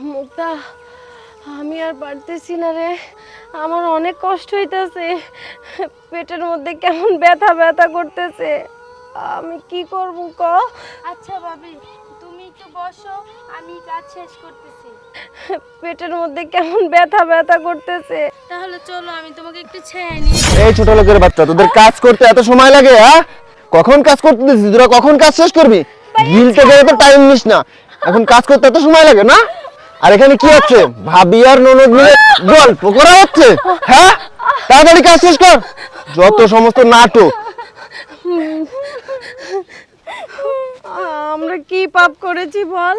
মুক্তা, আমি আর পারতেছি না রে, আমার অনেক কষ্ট হইতাছে, পেটের মধ্যে কেমন ব্যথা ব্যথা করতেছে, আমি কি করব ক? আচ্ছা ভাবি, তুমি একটু বসো, আমি কাজ শেষ করতেছি। পেটের মধ্যে কেমন ব্যথা ব্যথা করতেছে। তাহলে চলো আমি তোমাকে একটু ছেড়ে নিয়ে। এই ছোট লোকের বাচ্চা, তোদের কাজ করতে এত সময় লাগে? হ্যাঁ, কখন কাজ করতে দিছিস তোরা? কখন কাজ শেষ করবি? গিলতে গেলে তো টাইম নিস না, এখন কাজ করতে এত সময় লাগে না? আর এখানে কি হচ্ছে? ভাবি আর ননদ মিলে গল্প করা হচ্ছে। হ্যাঁ, তাড়াতাড়ি কাজ শেষ কর, যত সমস্ত নাটক। আমরা কি পাপ করেছি বল?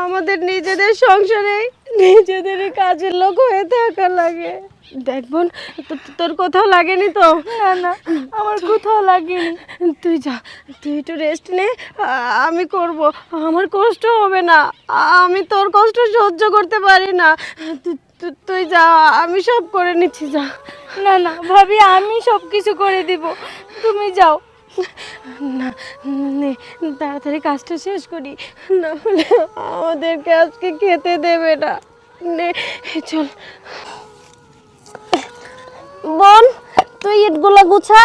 আমাদের নিজেদের সংসারে নিজেদের কাজের লোক হয়ে থাকা লাগে। দেখ বোন, তোর কোথাও লাগেনি তো? না না, আমার কোথাও লাগেনি। তুই যা, তুই একটু রেস্ট নে, আমি করব, আমার কষ্ট হবে না, আমি তোর কষ্ট সহ্য করতে পারি না। তুই যা, আমি সব করে নিচ্ছি, যা। না না ভাবি, আমি সব কিছু করে দিব, তুমি যাও। না, নে তাড়াতাড়ি কাজটা শেষ করি, না হলে আমাদেরকে আজকে খেতে দেবে না। নে চল বোন, তুই ইটগুলো গুছা,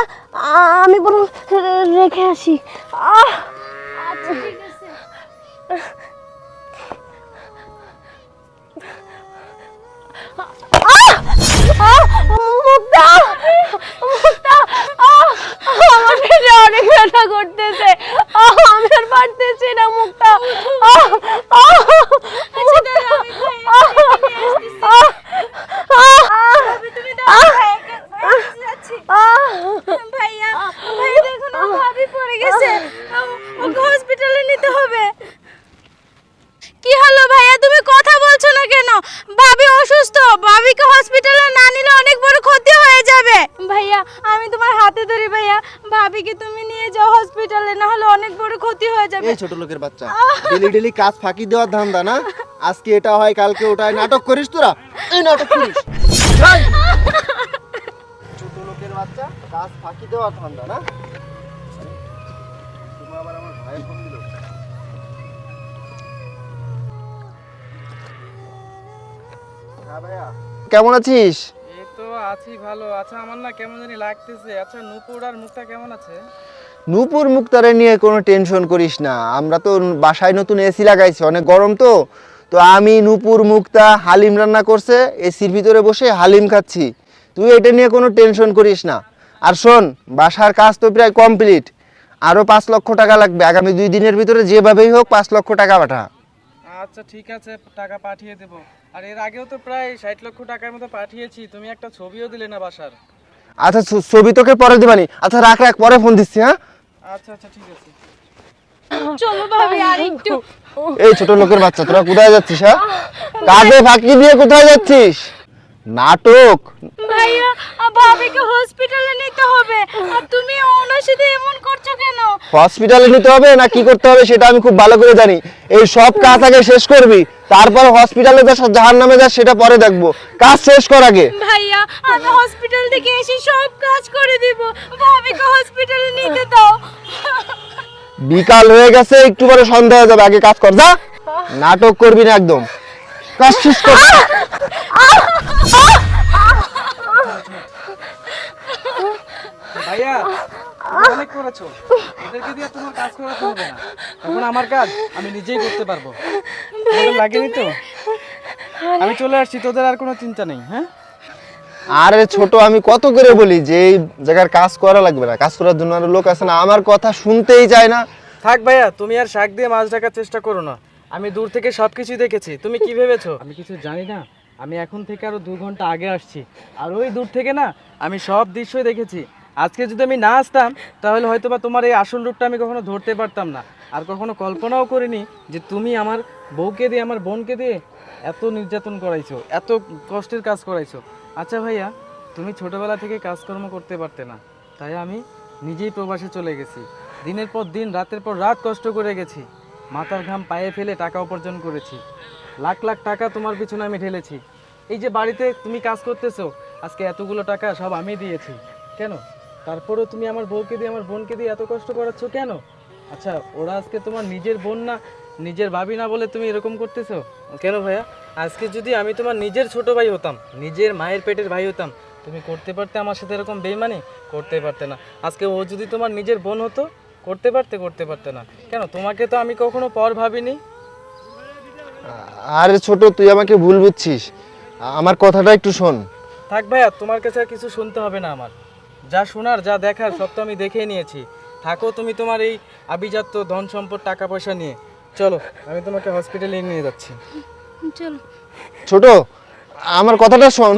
আমি বরং রেখে আসি। আচ্ছা ঠিক আছে। মুক্তা, মুক্তা, আমার পেটে অনেক ব্যথা করতেছে, আমি আর পারতেছি না মুক্তা। আচ্ছা দাঁড়াও, আমি ভাইয়াকে নিয়ে আসতেছি। ভাবি তুমি দাঁড়াও, ভাইয়াকে যাচ্ছি। ভাইয়া, ভাইয়া দেখো না, ভাবি পড়ে গেছে, ওকে হসপিটালে নিতে হবে। কি হলো ভাইয়া, তুমি কথা বলছো না কেন? ভাবি অসুস্থ, ভাবিকে হসপিটালে না নিলে অনেক বড় ক্ষতি হয়ে যাবে। ভাইয়া আমি তোমার হাতে ধরি, ভাইয়া ভাবিকে তুমি নিয়ে যাও হসপিটালে, না হলে অনেক বড় ক্ষতি হয়ে যাবে। এই ছোট লোকের বাচ্চা, ডেলি ডেলি কাজ ফাঁকি দেওয়ার ধান্দা না? আজকে এটা হয়, কালকে ওটা হয়, নাটক করিস তোরা। এই নাটক করিস, এই! ছোট লোকের বাচ্চা, কাজ ফাঁকি দেওয়ার ধান্দা না? তুমি আবার আমার ভাইয়ের ফোন দিল। হ্যাঁ ভাইয়া, কেমন আছিস? এই তো আছি ভালো। আচ্ছা আমার না কেমন জানি লাগতেছে। আচ্ছা নূপুর আর মুক্তা কেমন আছে? নূপুর মুক্তারে নিয়ে কোনো টেনশন করিস না, আমরা তো বাসায় নতুন এসি লাগাইছি, অনেক গরম তো। তো আমি, নূপুর, মুক্তা হালিম রান্না করছে, এসির ভিতরে বসে হালিম খাচ্ছি। তুই এটা নিয়ে কোনো টেনশন করিস না। আর শোন, বাসার কাজ তো প্রায় কমপ্লিট, আরও 5 লক্ষ টাকা লাগবে। আগামী 2 দিনের ভিতরে যেভাবেই হোক 5 লক্ষ টাকা পাঠা। আচ্ছা ঠিক আছে, টাকা পাঠিয়ে দেব। আর এর আগেও তো প্রায় 60 লক্ষ টাকার মতো পাঠিয়েছি, তুমি একটা ছবিও দিলে না বাসার। আচ্ছা, ছবি তোকে পরে দিবানি। আচ্ছা রাখ রাখ, পরে ফোন দিচ্ছি। হ্যাঁ, আচ্ছা আচ্ছা ঠিক আছে। চলো ভাবি আর একটু। এই ছোট লোকের বাচ্চা, তোরা কোথায় যাচ্ছিস? হ্যাঁ, কাজে ফাঁকি দিয়ে কোথায় যাচ্ছিস? নাটক। ভাইয়া ভাবিকে হসপিটালে নিতে হবে, আর তুমি ওনার সাথে এমন করছো কেন? হসপিটালে নিতে হবে না কি করতে হবে সেটা আমি খুব ভালো করে জানি। এই সব কাজ আগে শেষ করবি, তারপর হসপিটালে যা জাহান্নামে যা সেটা পরে দেখবো। কাজ শেষ কর আগে। ভাইয়া আমি হসপিটাল থেকে এসে সব কাজ করে দিব, ভাবিকে হসপিটালে নিতে দাও। বিকাল হয়ে গেছে, একটু পরে সন্ধ্যা হয়ে যাবে, আগে কাজ কর যা। নাটক করবি না একদম, কাজ শেষ কর। ভাইয়া তুমি অনেক করেছো, এদেরকে দিয়ে তোমার কাজ করাতে হবে না। এখন আমার কাজ আমি নিজেই করতে পারবো। তোমাদের লাগেনি তো? আমি চলে আসছি, তোদের আর কোনো চিন্তা নেই। হ্যাঁ আরে ছোট, আমি কত করে বলি যে এই জায়গার কাজ করা লাগবে না, কাজ করার জন্য আরো লোক আছে না, আমার কথা শুনতেই চায় না। থাক ভাইয়া, তুমি আর শাক দিয়ে মাছ ঢাকার চেষ্টা করো না। আমি দূর থেকে সবকিছু দেখেছি। তুমি কি ভেবেছো আমি কিছু জানি না? আমি এখন থেকে আরো 2 ঘন্টা আগে আসছি, আর ওই দূর থেকে না আমি সব দৃশ্যই দেখেছি। আজকে যদি আমি না আসতাম তাহলে হয়তো বা তোমার এই আসল রূপটা আমি কখনো ধরতে পারতাম না, আর কখনো কল্পনাও করিনি যে তুমি আমার বউকে দিয়ে, আমার বোনকে দিয়ে এত নির্যাতন করাইছো, এত কষ্টের কাজ করাইছো। আচ্ছা ভাইয়া, তুমি ছোটবেলা থেকে কাজকর্ম করতে পারতে না, তাই আমি নিজেই প্রবাসে চলে গেছি। দিনের পর দিন, রাতের পর রাত কষ্ট করে গেছি, মাথার ঘাম পায়ে ফেলে টাকা উপার্জন করেছি, লাখ লাখ টাকা তোমার পিছনে আমি ঢেলেছি। এই যে বাড়িতে তুমি কাজ করতেছো, আজকে এতগুলো টাকা সব আমি দিয়েছি। কেন? তারপরেও তুমি আমার বউকে দিয়ে, আমার বোনকে দিয়ে এত কষ্ট করাচ্ছ কেন? আচ্ছা ওরা আজকে তোমার নিজের বোন না, নিজের ভাবি না বলে তুমি এরকম করতেছো কেন ভাইয়া? আজকে যদি আমি তোমার নিজের ছোট ভাই হতাম, নিজের মায়ের পেটের ভাই হতাম, তুমি করতে পারতে আমার সাথে এরকম বেইমানি? করতে পারতে না। আজকে ও যদি তোমার নিজের বোন হতো, করতে পারতে না। কেন, তোমাকে তো আমি কখনো পর ভাবিনি। আরে ছোট, তুই আমাকে ভুল বুঝছিস, আমার কথাটা একটু শোন। থাক ভাইয়া, তোমার কাছে আর কিছু শুনতে হবে না আমার। যা শোনার যা দেখার সব তো আমি দেখেই নিয়েছি। থাকো তুমি তোমার এই আভিজাত্য ধন সম্পদ টাকা পয়সা নিয়ে। চলো, আমি তোমাকে হসপিটালে নিয়ে যাচ্ছি। চলো। ছোট, আমার কথাটা শোন।